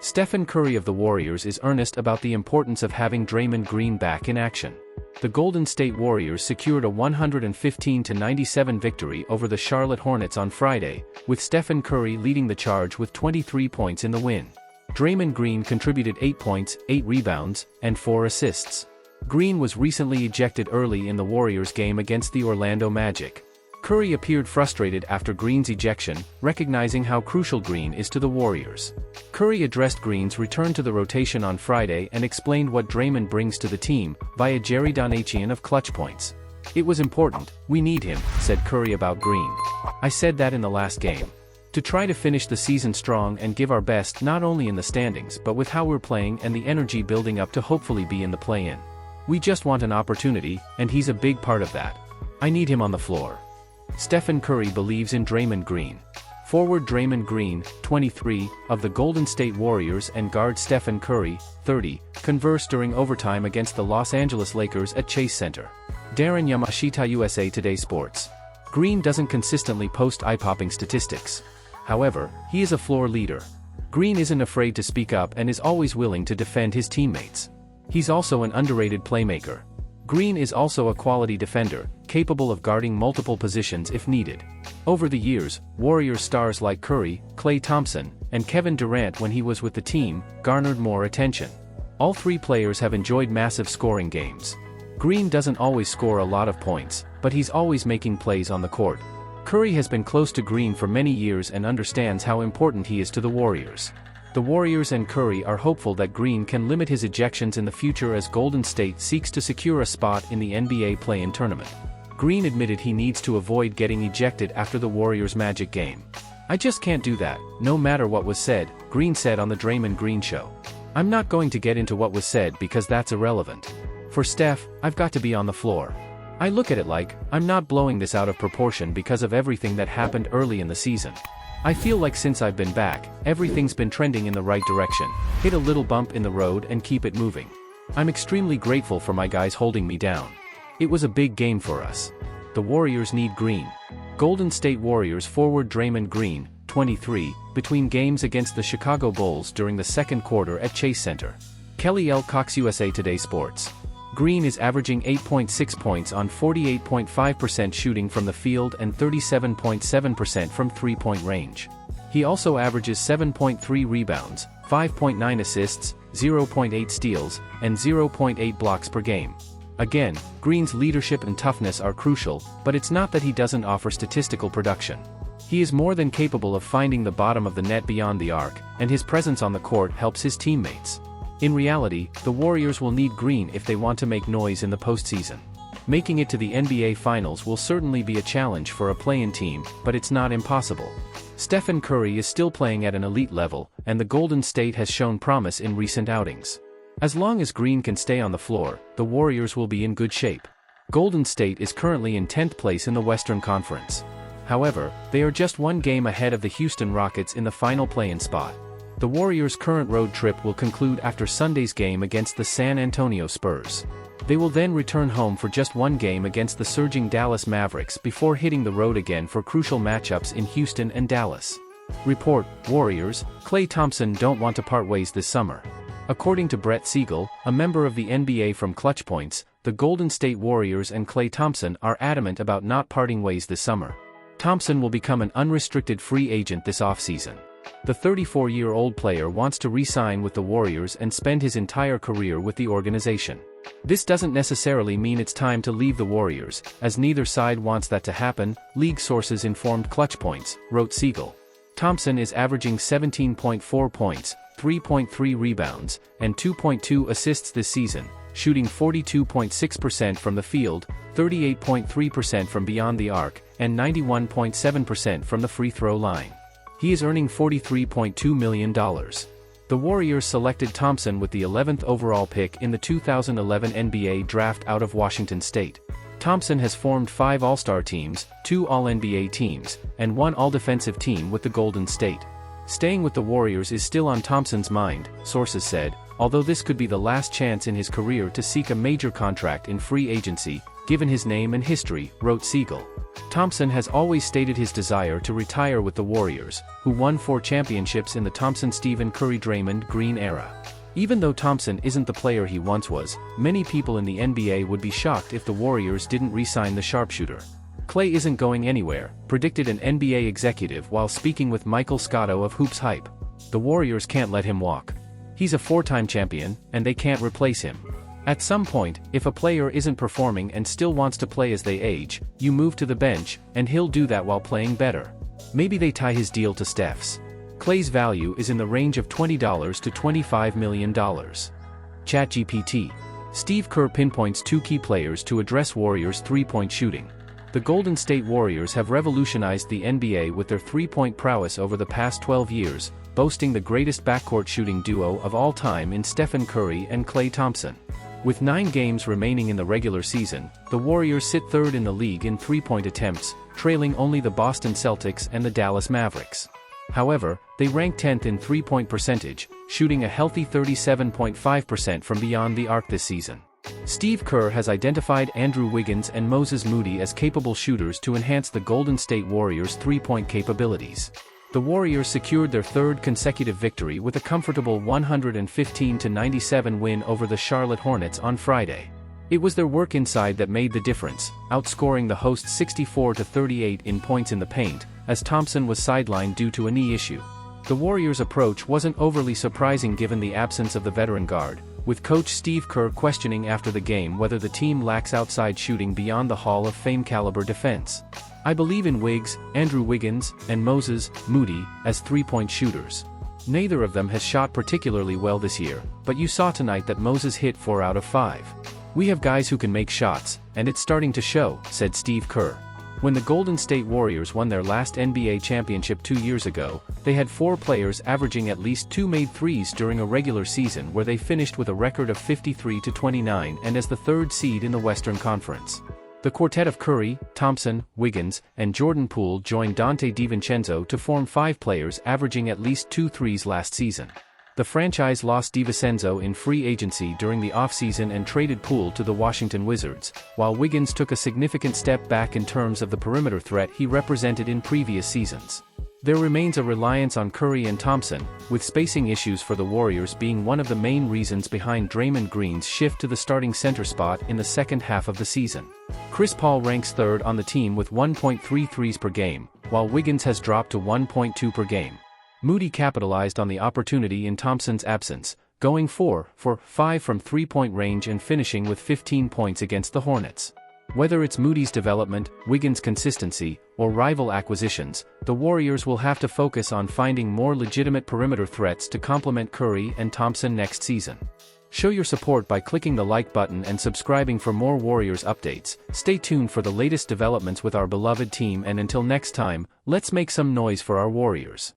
Stephen Curry of the Warriors is earnest about the importance of having Draymond Green back in action. The Golden State Warriors secured a 115-97 victory over the Charlotte Hornets on Friday, with Stephen Curry leading the charge with 23 points in the win. Draymond Green contributed 8 points, 8 rebounds, and 4 assists. Green was recently ejected early in the Warriors game against the Orlando Magic. Curry appeared frustrated after Green's ejection, recognizing how crucial Green is to the Warriors. Curry addressed Green's return to the rotation on Friday and explained what Draymond brings to the team, via Jerry Donachian of Clutch Points. "It was important, we need him," said Curry about Green. "I said that in the last game. To try to finish the season strong and give our best not only in the standings but with how we're playing and the energy building up to hopefully be in the play-in. We just want an opportunity, and he's a big part of that. I need him on the floor." Stephen Curry believes in Draymond Green. Forward Draymond Green, 23, of the Golden State Warriors and guard Stephen Curry, 30, conversed during overtime against the Los Angeles Lakers at Chase Center. Darren Yamashita, USA Today Sports. Green doesn't consistently post eye-popping statistics. However, he is a floor leader. Green isn't afraid to speak up and is always willing to defend his teammates. He's also an underrated playmaker. Green is also a quality defender, capable of guarding multiple positions if needed. Over the years, Warriors stars like Curry, Klay Thompson, and Kevin Durant, when he was with the team, garnered more attention. All three players have enjoyed massive scoring games. Green doesn't always score a lot of points, but he's always making plays on the court. Curry has been close to Green for many years and understands how important he is to the Warriors. The Warriors and Curry are hopeful that Green can limit his ejections in the future as Golden State seeks to secure a spot in the NBA play-in tournament. Green admitted he needs to avoid getting ejected after the Warriors Magic game. "I just can't do that, no matter what was said," Green said on the Draymond Green Show. "I'm not going to get into what was said because that's irrelevant. For Steph, I've got to be on the floor. I look at it like, I'm not blowing this out of proportion because of everything that happened early in the season. I feel like since I've been back, everything's been trending in the right direction. Hit a little bump in the road and keep it moving. I'm extremely grateful for my guys holding me down. It was a big game for us. The Warriors need Green." Golden State Warriors forward Draymond Green, 23, between games against the Chicago Bulls during the second quarter at Chase Center. Kelly L. Cox, USA Today Sports. Green is averaging 8.6 points on 48.5% shooting from the field and 37.7% from three-point range. He also averages 7.3 rebounds, 5.9 assists, 0.8 steals, and 0.8 blocks per game. Again, Green's leadership and toughness are crucial, but it's not that he doesn't offer statistical production. He is more than capable of finding the bottom of the net beyond the arc, and his presence on the court helps his teammates. In reality, the Warriors will need Green if they want to make noise in the postseason. Making it to the NBA Finals will certainly be a challenge for a play-in team, but it's not impossible. Stephen Curry is still playing at an elite level, and the Golden State has shown promise in recent outings. As long as Green can stay on the floor, the Warriors will be in good shape. Golden State is currently in 10th place in the Western Conference. However, they are just one game ahead of the Houston Rockets in the final play-in spot. The Warriors' current road trip will conclude after Sunday's game against the San Antonio Spurs. They will then return home for just one game against the surging Dallas Mavericks before hitting the road again for crucial matchups in Houston and Dallas. Report: Warriors, Klay Thompson don't want to part ways this summer. According to Brett Siegel, a member of the NBA from Clutch Points, the Golden State Warriors and Klay Thompson are adamant about not parting ways this summer. Thompson will become an unrestricted free agent this offseason. The 34-year-old player wants to re-sign with the Warriors and spend his entire career with the organization. This doesn't necessarily mean it's time to leave the Warriors, as neither side wants that to happen, league sources informed Clutch Points, wrote Siegel. Thompson is averaging 17.4 points, 3.3 rebounds, and 2.2 assists this season, shooting 42.6% from the field, 38.3% from beyond the arc, and 91.7% from the free throw line. He is earning $43.2 million. The Warriors selected Thompson with the 11th overall pick in the 2011 NBA Draft out of Washington State. Thompson has formed 5 All-Star teams, 2 All-NBA teams, and 1 All-Defensive team with the Golden State. Staying with the Warriors is still on Thompson's mind, sources said, although this could be the last chance in his career to seek a major contract in free agency. given his name and history, wrote Siegel. Thompson has always stated his desire to retire with the Warriors, who won 4 championships in the Thompson-Stephen Curry-Draymond Green era. Even though Thompson isn't the player he once was, many people in the NBA would be shocked if the Warriors didn't re-sign the sharpshooter. Klay isn't going anywhere, predicted an NBA executive while speaking with Michael Scotto of Hoops Hype. The Warriors can't let him walk. He's a 4-time champion, and they can't replace him. At some point, if a player isn't performing and still wants to play as they age, you move to the bench, and he'll do that while playing better. Maybe they tie his deal to Steph's. Klay's value is in the range of $20 to $25 million. ChatGPT. Steve Kerr pinpoints 2 key players to address Warriors' three-point shooting. The Golden State Warriors have revolutionized the NBA with their three-point prowess over the past 12 years, boasting the greatest backcourt shooting duo of all time in Stephen Curry and Klay Thompson. With 9 games remaining in the regular season, the Warriors sit 3rd in the league in three-point attempts, trailing only the Boston Celtics and the Dallas Mavericks. However, they rank 10th in three-point percentage, shooting a healthy 37.5% from beyond the arc this season. Steve Kerr has identified Andrew Wiggins and Moses Moody as capable shooters to enhance the Golden State Warriors' three-point capabilities. The Warriors secured their 3rd consecutive victory with a comfortable 115-97 win over the Charlotte Hornets on Friday. It was their work inside that made the difference, outscoring the hosts 64-38 in points in the paint, as Thompson was sidelined due to a knee issue. The Warriors' approach wasn't overly surprising given the absence of the veteran guard, with coach Steve Kerr questioning after the game whether the team lacks outside shooting beyond the Hall of Fame caliber defense. I believe in Andrew Wiggins, and Moses Moody as three-point shooters. Neither of them has shot particularly well this year, but you saw tonight that Moses hit 4 out of 5. We have guys who can make shots, and it's starting to show, said Steve Kerr. When the Golden State Warriors won their last NBA championship 2 years ago, they had 4 players averaging at least 2 made threes during a regular season where they finished with a record of 53-29 and as the 3rd seed in the Western Conference. The quartet of Curry, Thompson, Wiggins, and Jordan Poole joined Dante DiVincenzo to form 5 players averaging at least 2 threes last season. The franchise lost DiVincenzo in free agency during the offseason and traded Poole to the Washington Wizards, while Wiggins took a significant step back in terms of the perimeter threat he represented in previous seasons. There remains a reliance on Curry and Thompson, with spacing issues for the Warriors being one of the main reasons behind Draymond Green's shift to the starting center spot in the second half of the season. Chris Paul ranks 3rd on the team with 1.3 threes per game, while Wiggins has dropped to 1.2 per game. Moody capitalized on the opportunity in Thompson's absence, going 4 for 5 from three-point range and finishing with 15 points against the Hornets. Whether it's Moody's development, Wiggins' consistency, or rival acquisitions, the Warriors will have to focus on finding more legitimate perimeter threats to complement Curry and Thompson next season. Show your support by clicking the like button and subscribing for more Warriors updates. Stay tuned for the latest developments with our beloved team, and until next time, let's make some noise for our Warriors.